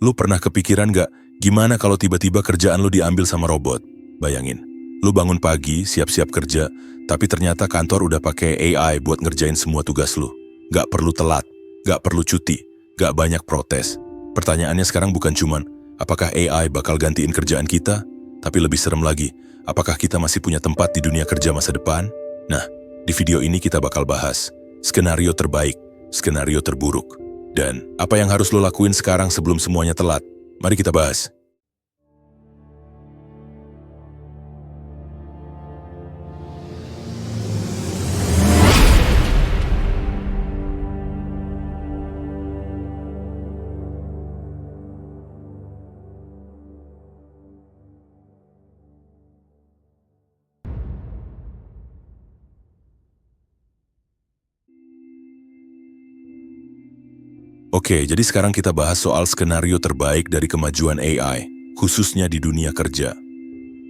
Lu pernah kepikiran gak, gimana kalau tiba-tiba kerjaan lu diambil sama robot? Bayangin, lu bangun pagi, siap-siap kerja, tapi ternyata kantor udah pakai AI buat ngerjain semua tugas lu. Gak perlu telat, gak perlu cuti, gak banyak protes. Pertanyaannya sekarang bukan cuman, apakah AI bakal gantiin kerjaan kita? Tapi lebih serem lagi, apakah kita masih punya tempat di dunia kerja masa depan? Nah, di video ini kita bakal bahas skenario terbaik, skenario terburuk, dan apa yang harus lo lakuin sekarang sebelum semuanya telat. Mari kita bahas. Oke, jadi sekarang kita bahas soal skenario terbaik dari kemajuan AI, khususnya di dunia kerja.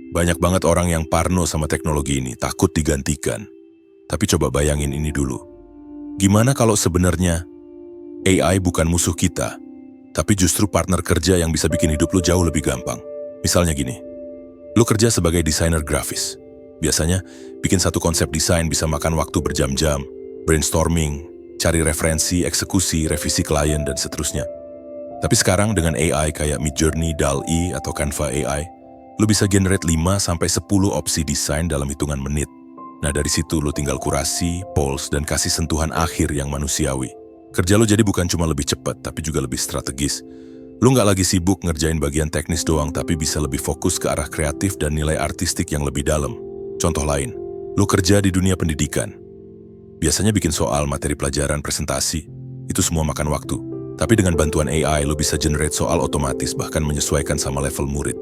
Banyak banget orang yang parno sama teknologi ini, takut digantikan. Tapi coba bayangin ini dulu. Gimana kalau sebenarnya AI bukan musuh kita, tapi justru partner kerja yang bisa bikin hidup lu jauh lebih gampang? Misalnya gini, lu kerja sebagai desainer grafis. Biasanya, bikin satu konsep desain bisa makan waktu berjam-jam, brainstorming, cari referensi, eksekusi, revisi klien, dan seterusnya. Tapi sekarang dengan AI kayak Midjourney, DALL-E, atau Canva AI, lu bisa generate 5-10 opsi desain dalam hitungan menit. Nah dari situ lu tinggal kurasi, polls, dan kasih sentuhan akhir yang manusiawi. Kerja lu jadi bukan cuma lebih cepat, tapi juga lebih strategis. Lu nggak lagi sibuk ngerjain bagian teknis doang, tapi bisa lebih fokus ke arah kreatif dan nilai artistik yang lebih dalam. Contoh lain, lu kerja di dunia pendidikan. Biasanya bikin soal, materi pelajaran, presentasi, itu semua makan waktu. Tapi dengan bantuan AI, lu bisa generate soal otomatis, bahkan menyesuaikan sama level murid.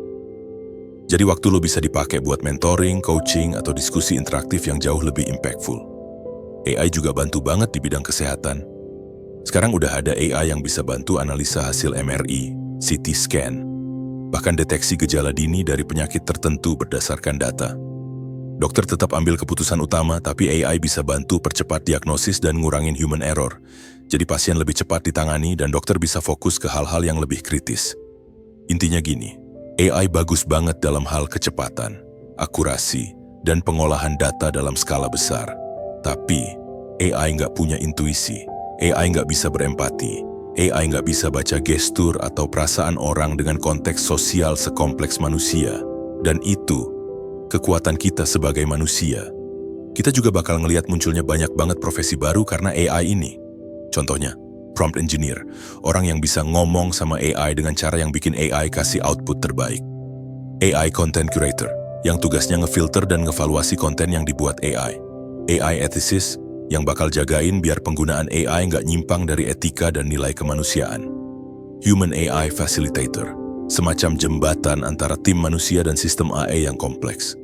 Jadi waktu lu bisa dipakai buat mentoring, coaching, atau diskusi interaktif yang jauh lebih impactful. AI juga bantu banget di bidang kesehatan. Sekarang udah ada AI yang bisa bantu analisa hasil MRI, CT scan, bahkan deteksi gejala dini dari penyakit tertentu berdasarkan data. Dokter tetap ambil keputusan utama, tapi AI bisa bantu percepat diagnosis dan ngurangin human error. Jadi pasien lebih cepat ditangani dan dokter bisa fokus ke hal-hal yang lebih kritis. Intinya gini, AI bagus banget dalam hal kecepatan, akurasi, dan pengolahan data dalam skala besar. Tapi AI nggak punya intuisi, AI nggak bisa berempati, AI nggak bisa baca gestur atau perasaan orang dengan konteks sosial sekompleks manusia. Dan itu kekuatan kita sebagai manusia. Kita juga bakal ngelihat munculnya banyak banget profesi baru karena AI ini. Contohnya, prompt engineer, orang yang bisa ngomong sama AI dengan cara yang bikin AI kasih output terbaik. AI content curator, yang tugasnya ngefilter dan ngevaluasi konten yang dibuat AI. AI ethicist, yang bakal jagain biar penggunaan AI nggak nyimpang dari etika dan nilai kemanusiaan. Human AI facilitator, semacam jembatan antara tim manusia dan sistem AI yang kompleks.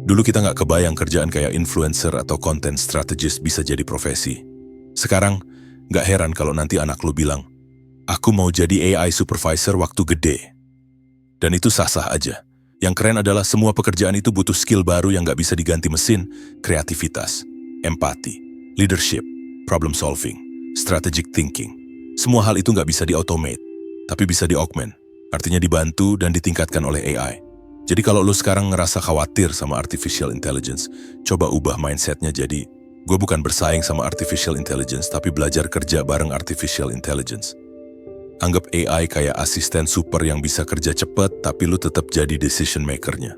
Dulu kita nggak kebayang kerjaan kayak influencer atau content strategist bisa jadi profesi. Sekarang, nggak heran kalau nanti anak lu bilang, aku mau jadi AI supervisor waktu gede. Dan itu sah-sah aja. Yang keren adalah semua pekerjaan itu butuh skill baru yang nggak bisa diganti mesin, kreativitas, empati, leadership, problem solving, strategic thinking. Semua hal itu nggak bisa di-automate, tapi bisa di-augment. Artinya dibantu dan ditingkatkan oleh AI. Jadi kalau lu sekarang ngerasa khawatir sama artificial intelligence, coba ubah mindsetnya jadi, gue bukan bersaing sama artificial intelligence, tapi belajar kerja bareng artificial intelligence. Anggap AI kayak asisten super yang bisa kerja cepat, tapi lu tetap jadi decision maker-nya.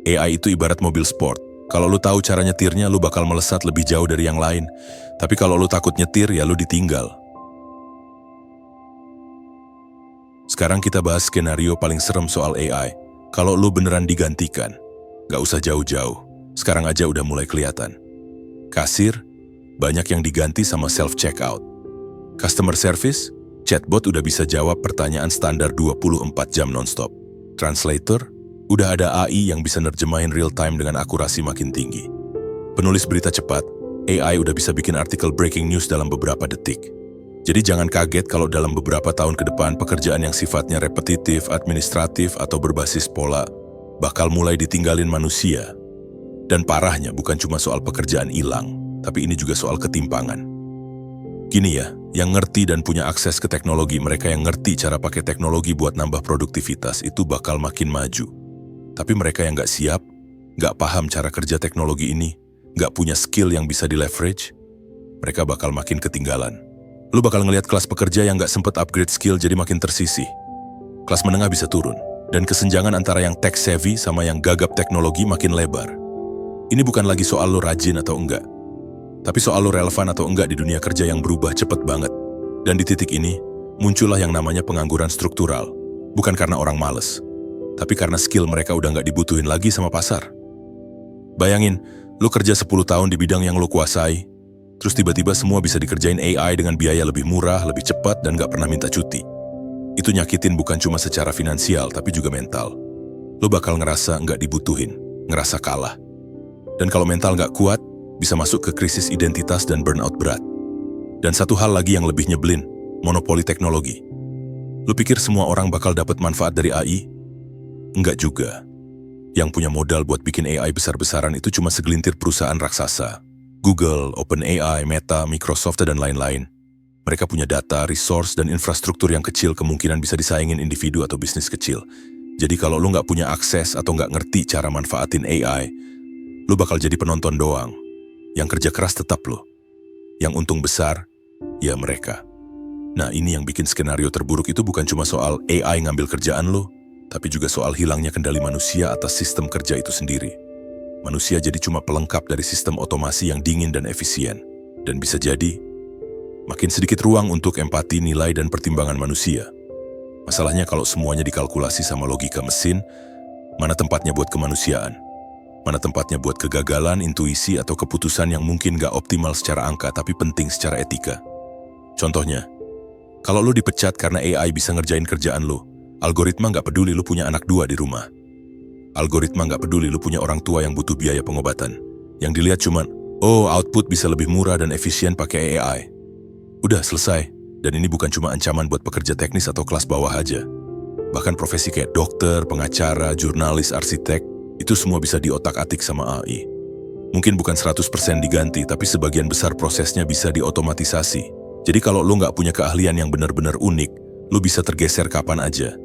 AI itu ibarat mobil sport. Kalau lu tahu cara nyetirnya, lu bakal melesat lebih jauh dari yang lain. Tapi kalau lu takut nyetir, ya lu ditinggal. Sekarang kita bahas skenario paling serem soal AI. Kalau lu beneran digantikan, gak usah jauh-jauh. Sekarang aja udah mulai kelihatan. Kasir, banyak yang diganti sama self-checkout. Customer service, chatbot udah bisa jawab pertanyaan standar 24 jam nonstop. Translator, udah ada AI yang bisa nerjemahin real time dengan akurasi makin tinggi. Penulis berita cepat, AI udah bisa bikin artikel breaking news dalam beberapa detik. Jadi jangan kaget kalau dalam beberapa tahun ke depan pekerjaan yang sifatnya repetitif, administratif, atau berbasis pola bakal mulai ditinggalin manusia. Dan parahnya bukan cuma soal pekerjaan hilang, tapi ini juga soal ketimpangan. Gini ya, yang ngerti dan punya akses ke teknologi, mereka yang ngerti cara pakai teknologi buat nambah produktivitas itu bakal makin maju. Tapi mereka yang nggak siap, nggak paham cara kerja teknologi ini, nggak punya skill yang bisa di-leverage, mereka bakal makin ketinggalan. Lu bakal ngelihat kelas pekerja yang nggak sempet upgrade skill jadi makin tersisih. Kelas menengah bisa turun, dan kesenjangan antara yang tech-savvy sama yang gagap teknologi makin lebar. Ini bukan lagi soal lu rajin atau enggak, tapi soal lu relevan atau enggak di dunia kerja yang berubah cepet banget. Dan di titik ini, muncullah yang namanya pengangguran struktural. Bukan karena orang males, tapi karena skill mereka udah nggak dibutuhin lagi sama pasar. Bayangin, lu kerja 10 tahun di bidang yang lu kuasai, terus tiba-tiba semua bisa dikerjain AI dengan biaya lebih murah, lebih cepat, dan nggak pernah minta cuti. Itu nyakitin bukan cuma secara finansial, tapi juga mental. Lu bakal ngerasa nggak dibutuhin, ngerasa kalah. Dan kalau mental nggak kuat, bisa masuk ke krisis identitas dan burnout berat. Dan satu hal lagi yang lebih nyebelin, monopoli teknologi. Lu pikir semua orang bakal dapat manfaat dari AI? Enggak juga. Yang punya modal buat bikin AI besar-besaran itu cuma segelintir perusahaan raksasa. Google, OpenAI, Meta, Microsoft, dan lain-lain. Mereka punya data, resource, dan infrastruktur yang kecil kemungkinan bisa disaingin individu atau bisnis kecil. Jadi kalau lu nggak punya akses atau nggak ngerti cara manfaatin AI, lu bakal jadi penonton doang. Yang kerja keras tetap lu. Yang untung besar, ya mereka. Nah, ini yang bikin skenario terburuk itu bukan cuma soal AI ngambil kerjaan lu, tapi juga soal hilangnya kendali manusia atas sistem kerja itu sendiri. Manusia jadi cuma pelengkap dari sistem otomasi yang dingin dan efisien. Dan bisa jadi, makin sedikit ruang untuk empati, nilai, dan pertimbangan manusia. Masalahnya kalau semuanya dikalkulasi sama logika mesin, mana tempatnya buat kemanusiaan? Mana tempatnya buat kegagalan, intuisi, atau keputusan yang mungkin gak optimal secara angka tapi penting secara etika? Contohnya, kalau lu dipecat karena AI bisa ngerjain kerjaan lu, algoritma gak peduli lu punya anak 2 di rumah. Algoritma gak peduli lu punya orang tua yang butuh biaya pengobatan. Yang dilihat cuman, oh output bisa lebih murah dan efisien pakai AI. Udah selesai, dan ini bukan cuma ancaman buat pekerja teknis atau kelas bawah aja. Bahkan profesi kayak dokter, pengacara, jurnalis, arsitek, itu semua bisa diotak-atik sama AI. Mungkin bukan 100% diganti, tapi sebagian besar prosesnya bisa diotomatisasi. Jadi kalau lu nggak punya keahlian yang benar-benar unik, lu bisa tergeser kapan aja.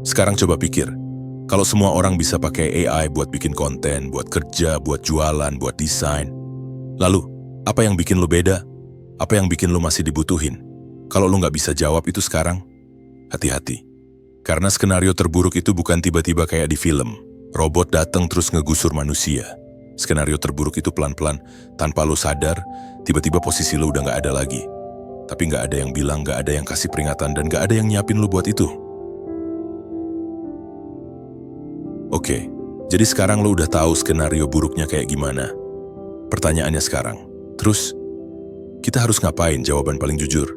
Sekarang coba pikir, kalau semua orang bisa pakai AI buat bikin konten, buat kerja, buat jualan, buat desain, lalu, apa yang bikin lu beda? Apa yang bikin lu masih dibutuhin? Kalau lu nggak bisa jawab itu sekarang, hati-hati. Karena skenario terburuk itu bukan tiba-tiba kayak di film. Robot datang terus ngegusur manusia. Skenario terburuk itu pelan-pelan, tanpa lu sadar, tiba-tiba posisi lu udah nggak ada lagi. Tapi nggak ada yang bilang, nggak ada yang kasih peringatan, dan nggak ada yang nyiapin lu buat itu. Oke, jadi sekarang lu udah tahu skenario buruknya kayak gimana. Pertanyaannya sekarang, terus kita harus ngapain? Jawaban paling jujur.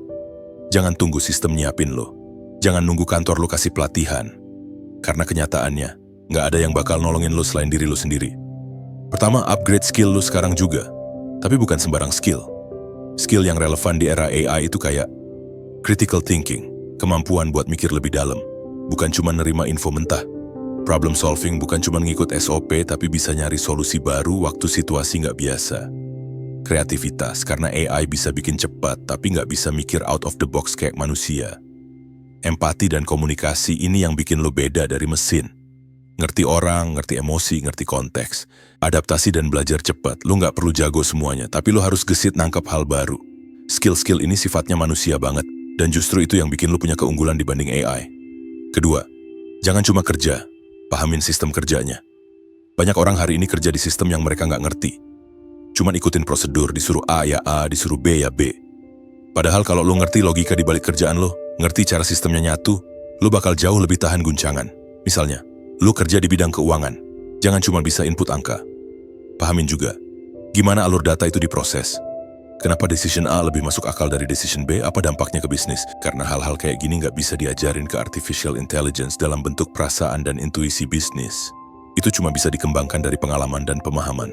Jangan tunggu sistem nyiapin lo. Jangan nunggu kantor lo kasih pelatihan. Karena kenyataannya, nggak ada yang bakal nolongin lo selain diri lo sendiri. Pertama, upgrade skill lo sekarang juga. Tapi bukan sembarang skill. Skill yang relevan di era AI itu kayak critical thinking, kemampuan buat mikir lebih dalam. Bukan cuma nerima info mentah. Problem solving bukan cuma ngikut SOP, tapi bisa nyari solusi baru waktu situasi nggak biasa. Kreativitas, karena AI bisa bikin cepat, tapi nggak bisa mikir out of the box kayak manusia. Empati dan komunikasi ini yang bikin lo beda dari mesin. Ngerti orang, ngerti emosi, ngerti konteks. Adaptasi dan belajar cepat, lo nggak perlu jago semuanya, tapi lo harus gesit nangkep hal baru. Skill-skill ini sifatnya manusia banget, dan justru itu yang bikin lo punya keunggulan dibanding AI. Kedua, jangan cuma kerja, pahamin sistem kerjanya. Banyak orang hari ini kerja di sistem yang mereka nggak ngerti. Cuman ikutin prosedur, disuruh A ya A, disuruh B ya B. Padahal kalau lo ngerti logika di balik kerjaan lo, ngerti cara sistemnya nyatu, lo bakal jauh lebih tahan guncangan. Misalnya, lo kerja di bidang keuangan, jangan cuma bisa input angka. Pahamin juga, gimana alur data itu diproses. Kenapa decision A lebih masuk akal dari decision B, apa dampaknya ke bisnis? Karena hal-hal kayak gini nggak bisa diajarin ke artificial intelligence dalam bentuk perasaan dan intuisi bisnis. Itu cuma bisa dikembangkan dari pengalaman dan pemahaman.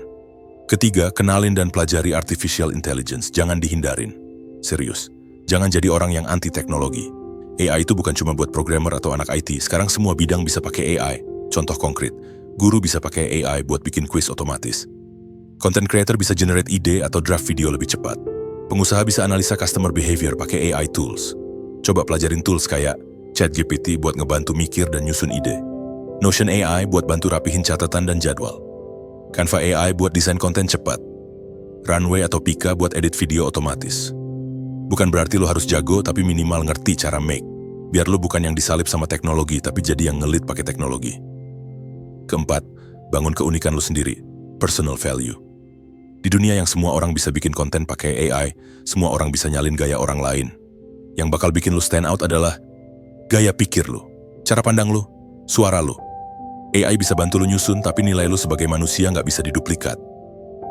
Ketiga, kenalin dan pelajari artificial intelligence, jangan dihindarin. Serius, jangan jadi orang yang anti teknologi. AI itu bukan cuma buat programmer atau anak IT, sekarang semua bidang bisa pakai AI. Contoh konkret, guru bisa pakai AI buat bikin quiz otomatis. Content creator bisa generate ide atau draft video lebih cepat. Pengusaha bisa analisa customer behavior pakai AI tools. Coba pelajarin tools kayak ChatGPT buat ngebantu mikir dan nyusun ide. Notion AI buat bantu rapihin catatan dan jadwal. Canva AI buat desain konten cepat. Runway atau Pika buat edit video otomatis. Bukan berarti lo harus jago, tapi minimal ngerti cara make. Biar lo bukan yang disalip sama teknologi, tapi jadi yang ngelit pakai teknologi. Keempat, bangun keunikan lo sendiri. Personal value. Di dunia yang semua orang bisa bikin konten pakai AI, semua orang bisa nyalin gaya orang lain. Yang bakal bikin lo stand out adalah gaya pikir lo, cara pandang lo, suara lo. AI bisa bantu lo nyusun, tapi nilai lo sebagai manusia nggak bisa diduplikat.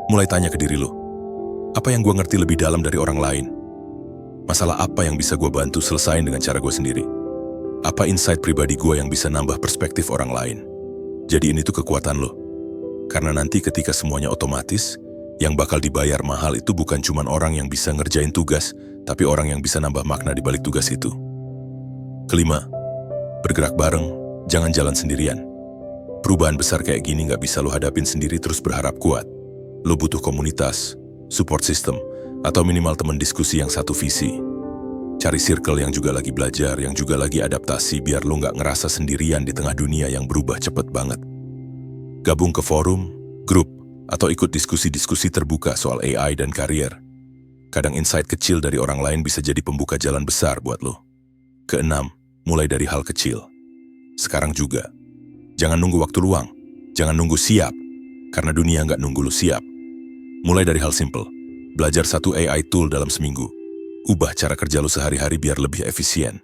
Mulai tanya ke diri lo, apa yang gue ngerti lebih dalam dari orang lain? Masalah apa yang bisa gue bantu selesain dengan cara gue sendiri? Apa insight pribadi gue yang bisa nambah perspektif orang lain? Jadi ini tuh kekuatan lo. Karena nanti ketika semuanya otomatis, yang bakal dibayar mahal itu bukan cuma orang yang bisa ngerjain tugas, tapi orang yang bisa nambah makna di balik tugas itu. Kelima, bergerak bareng, jangan jalan sendirian. Perubahan besar kayak gini nggak bisa lo hadapin sendiri terus berharap kuat. Lo butuh komunitas, support system, atau minimal teman diskusi yang satu visi. Cari circle yang juga lagi belajar, yang juga lagi adaptasi, biar lo nggak ngerasa sendirian di tengah dunia yang berubah cepet banget. Gabung ke forum, grup, atau ikut diskusi-diskusi terbuka soal AI dan karier. Kadang insight kecil dari orang lain bisa jadi pembuka jalan besar buat lo. Keenam, mulai dari hal kecil. Sekarang juga. Jangan nunggu waktu luang. Jangan nunggu siap. Karena dunia nggak nunggu lo siap. Mulai dari hal simple. Belajar satu AI tool dalam seminggu. Ubah cara kerja lo sehari-hari biar lebih efisien.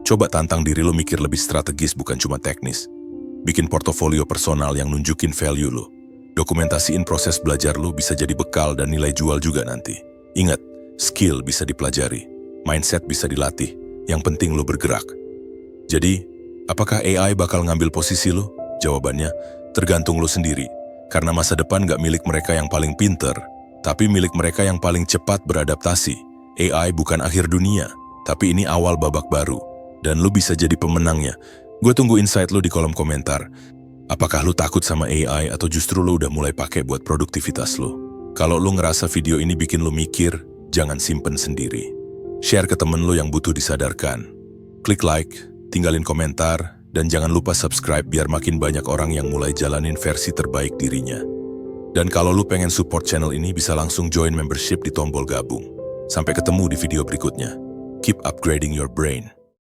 Coba tantang diri lo mikir lebih strategis, bukan cuma teknis. Bikin portofolio personal yang nunjukin value lo. Dokumentasiin proses belajar lo, bisa jadi bekal dan nilai jual juga nanti. Ingat, skill bisa dipelajari, mindset bisa dilatih, yang penting lo bergerak. Jadi, apakah AI bakal ngambil posisi lo? Jawabannya, tergantung lo sendiri. Karena masa depan gak milik mereka yang paling pinter, tapi milik mereka yang paling cepat beradaptasi. AI bukan akhir dunia, tapi ini awal babak baru. Dan lo bisa jadi pemenangnya. Gue tunggu insight lo di kolom komentar. Apakah lo takut sama AI atau justru lo udah mulai pakai buat produktivitas lo? Kalau lo ngerasa video ini bikin lo mikir, jangan simpen sendiri. Share ke temen lo yang butuh disadarkan. Klik like, tinggalin komentar, dan jangan lupa subscribe biar makin banyak orang yang mulai jalanin versi terbaik dirinya. Dan kalau lo pengen support channel ini, bisa langsung join membership di tombol gabung. Sampai ketemu di video berikutnya. Keep upgrading your brain.